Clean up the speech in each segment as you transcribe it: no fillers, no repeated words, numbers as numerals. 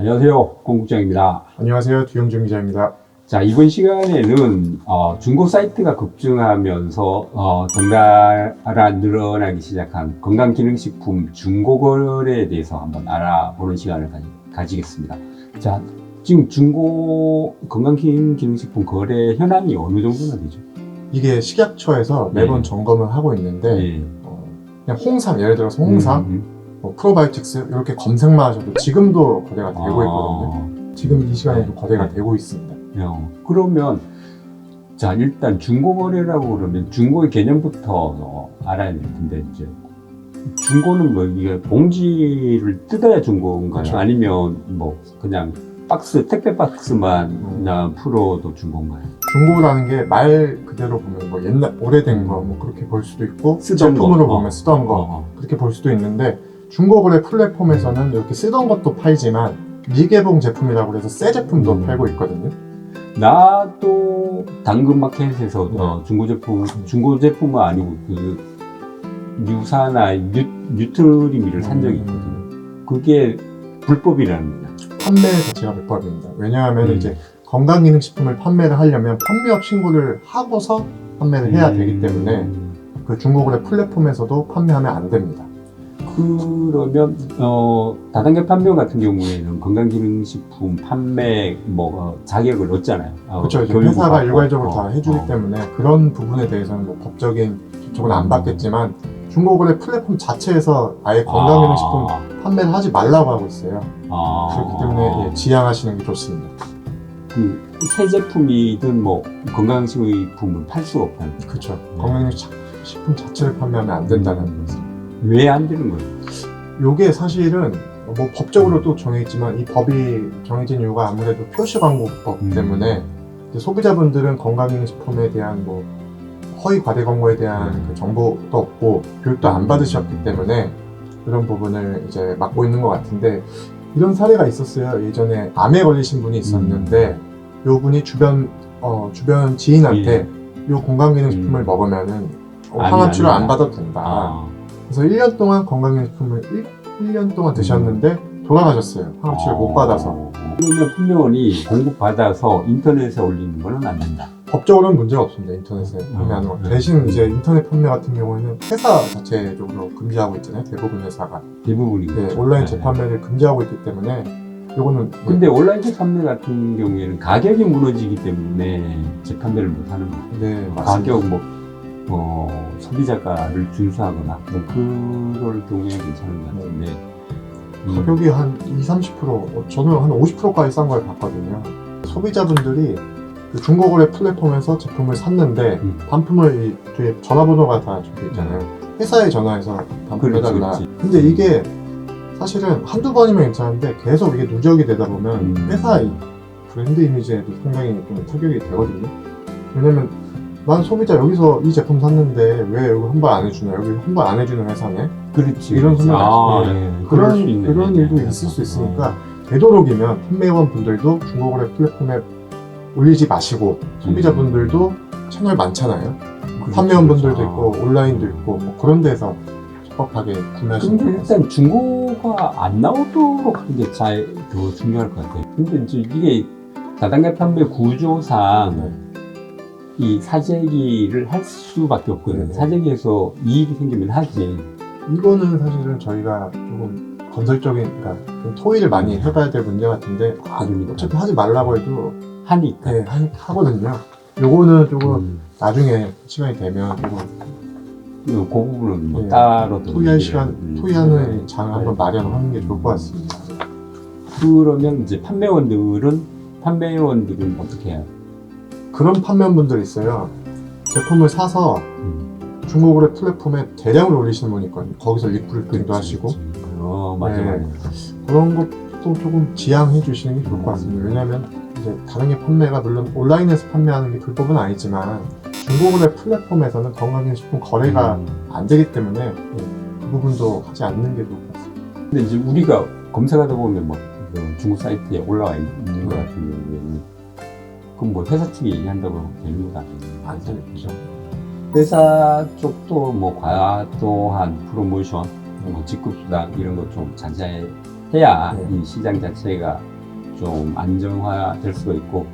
안녕하세요. 공국장입니다. 안녕하세요. 두영준 기자입니다. 자, 이번 시간에는 중고 사이트가 급증하면서 덩달아 늘어나기 시작한 건강기능식품 중고거래에 대해서 한번 알아보는 시간을 가지겠습니다. 자, 지금 중고 건강기능식품 거래 현황이 어느 정도나 되죠? 이게 식약처에서 매번 네. 점검을 하고 있는데 네. 그냥 홍삼, 예를 들어서 홍삼, 뭐 프로바이오틱스 이렇게 검색만 하셔도 지금도 거래가 되고 있거든요. 지금 이 시간에도 거래가 되고 있습니다. 그러면 자, 일단 중고거래라고 그러면 중고의 개념부터 알아야 될 텐데, 이제 중고는 뭐 이게 봉지를 뜯어야 중고인가요? 그렇죠. 아니면 뭐 그냥 박스, 택배 박스만 그냥 풀어도 중고인가요? 중고라는 게 말 그대로 보면 뭐 옛날 오래된 거 뭐 그렇게 볼 수도 있고 쓰던 제품으로 거. 보면 쓰던 거 그렇게 볼 수도 있는데, 중고거래 플랫폼에서는 이렇게 쓰던 것도 팔지만 미개봉 제품이라고 해서 새 제품도 팔고 있거든요. 나도 당근마켓에서 네. 중고 제품은 아니고 그 유사나 뉴트리미를 산 적이 있거든요. 그게 불법이라는 거죠. 판매 자체가 불법입니다. 왜냐하면 음. 이제 건강기능식품을 판매를 하려면 판매업 신고를 하고서 판매를 해야 되기 때문에 그 중고거래 플랫폼에서도 판매하면 안 됩니다. 그러면 다단계 판매 같은 경우에는 건강기능식품 판매 자격을 얻잖아요. 그렇죠. 이제 교육을 회사가 받고. 일괄적으로 다 해주기 때문에 그런 부분에 대해서는 뭐 법적인 조치는 안 받겠지만, 중고거래 플랫폼 자체에서 아예 건강기능식품 판매를 하지 말라고 하고 있어요. 그렇기 때문에 지양하시는 게 좋습니다. 새 제품이든 뭐 건강식품을 팔 수가 없다는 거죠. 그렇죠. 건강기능식품 자체를 판매하면 안 된다는 거죠. 왜 안 되는 거예요? 요게 사실은 뭐 법적으로 또 정해있지만 이 법이 정해진 이유가 아무래도 표시광고법 때문에 이제 소비자분들은 건강기능식품에 대한 뭐 허위 과대 광고에 대한 그 정보도 없고 교육도 안 받으셨기 때문에 그런 부분을 이제 막고 있는 것 같은데, 이런 사례가 있었어요. 예전에 암에 걸리신 분이 있었는데 요 분이 주변 지인한테 요 건강기능식품을 먹으면은 항암 치료 안 받아도 된다. 그래서 1년 동안 건강기능식품을 1년 동안 드셨는데 돌아가셨어요. 항암 치료 못 받아서. 그러면 판매원이 공급받아서 인터넷에 올리는 거는 안 된다. 법적으로는 문제가 없습니다. 인터넷에 판매하는 거. 대신 이제 인터넷 판매 같은 경우에는 회사 자체적으로 금지하고 있잖아요. 대부분 회사가. 대부분이죠. 네, 온라인 재판매를 금지하고 있기 때문에 요거는 근데 온라인 재판매 같은 경우에는 가격이 무너지기 때문에 재판매를 못 하는 거예요. 네, 맞습니다. 가격 소비자가를 준수하거나 그럴 경우에 괜찮은 것 같은데 가격이 한 20-30%, 저는 한 50%까지 싼 걸 봤거든요. 소비자분들이 그 중고거래 플랫폼에서 제품을 샀는데 반품을 뒤에 전화번호가 다 적혀 있잖아요. 회사에 전화해서 반품해달라. 그렇지. 근데 이게 사실은 한두 번이면 괜찮은데 계속 이게 누적이 되다 보면 회사 브랜드 이미지에도 상당히 좀 타격이 되거든요. 왜냐면 난 소비자 여기서 이 제품 샀는데 왜 여기 환불 안 해주냐, 여기 환불 안 해주는 회사네. 그렇지. 이런 소리가 그런 일도 네. 있을 수 있으니까 되도록이면 판매원 분들도 중고거래 플랫폼에 올리지 마시고, 소비자분들도 채널 많잖아요. 판매원 분들도 있고 온라인도 있고 뭐 그런 데서 적법하게 구매하시는 근데 게 일단 중고가 안 나오도록 하는 게 더 중요할 것 같아요. 근데 이제 이게 다단계 판매 구조상 이 사재기를 할 수밖에 없거든요. 네. 사재기에서 이익이 생기면 하지. 이거는 사실은 저희가 조금 건설적인, 그러니까 좀 토의를 많이 해봐야 될 문제 같은데, 어차피 하지 말라고 해도 하니까. 네, 하거든요. 요거는 조금 나중에 시간이 되면 조금 그 부분은 뭐 네. 따로 토의하는 장을 한번 마련하는 게 좋을 것 같습니다. 그러면 이제 판매원들은 어떻게 해요? 그런 판매원분들이 있어요. 제품을 사서 중고거래 플랫폼에 대량으로 올리시는 분이 있거든요. 거기서 리플도 하시고. 맞아. 그런 것도 조금 지양해 주시는 게 좋을 것 같습니다. 왜냐하면 이제 다른 게 판매가 물론 온라인에서 판매하는 게 불법은 아니지만 중고거래 플랫폼에서는 건강기능식품 거래가 안 되기 때문에 그 부분도 하지 않는 게 좋을 것 같습니다. 근데 이제 우리가 검색하다 보면 뭐 중국 사이트에 올라와 있는 것 같은 경우에는 그럼 뭐 회사 측이 얘기한다고 되는 건 아니에요? 안 되죠. 회사 쪽도 뭐 과도한 프로모션, 뭐 직급수당 이런 거 좀 자제해야 이 시장 자체가 좀 안정화될 수가 있고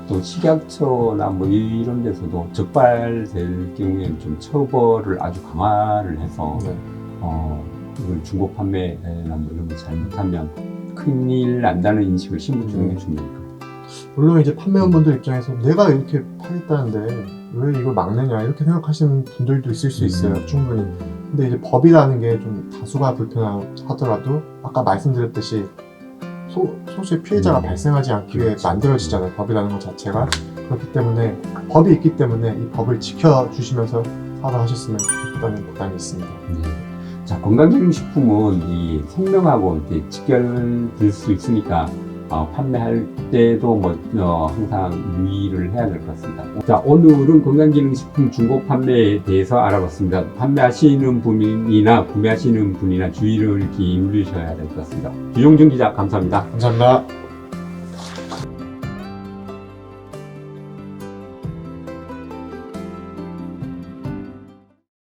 또 식약처나 뭐 이런 데서도 적발될 경우에는 좀 처벌을 아주 강화를 해서 네. 이걸 중고 판매나 뭐 이런 거 잘못하면 큰일 난다는 인식을 심어주는 게 중요해요. 물론 이제 판매원분들 입장에서 내가 이렇게 팔겠다는데 왜 이걸 막느냐 이렇게 생각하시는 분들도 있을 수 있어요. 충분히. 근데 이제 법이라는 게 좀 다수가 불편하더라도 아까 말씀드렸듯이 소수의 피해자가 발생하지 않기 위해 그렇죠. 만들어지잖아요. 법이라는 것 자체가. 그렇기 때문에 법이 있기 때문에 이 법을 지켜주시면서 사업을 하셨으면 좋겠다는 보장이 있습니다. 네. 자, 건강기능식품은 이 생명하고 이렇게 직결될 수 있으니까 판매할 때도 항상 유의를 해야 될 것 같습니다. 자, 오늘은 건강기능식품 중고 판매에 대해서 알아봤습니다. 판매하시는 분이나 구매하시는 분이나 주의를 기울이셔야 될 것 같습니다. 유종준 기자, 감사합니다. 감사합니다.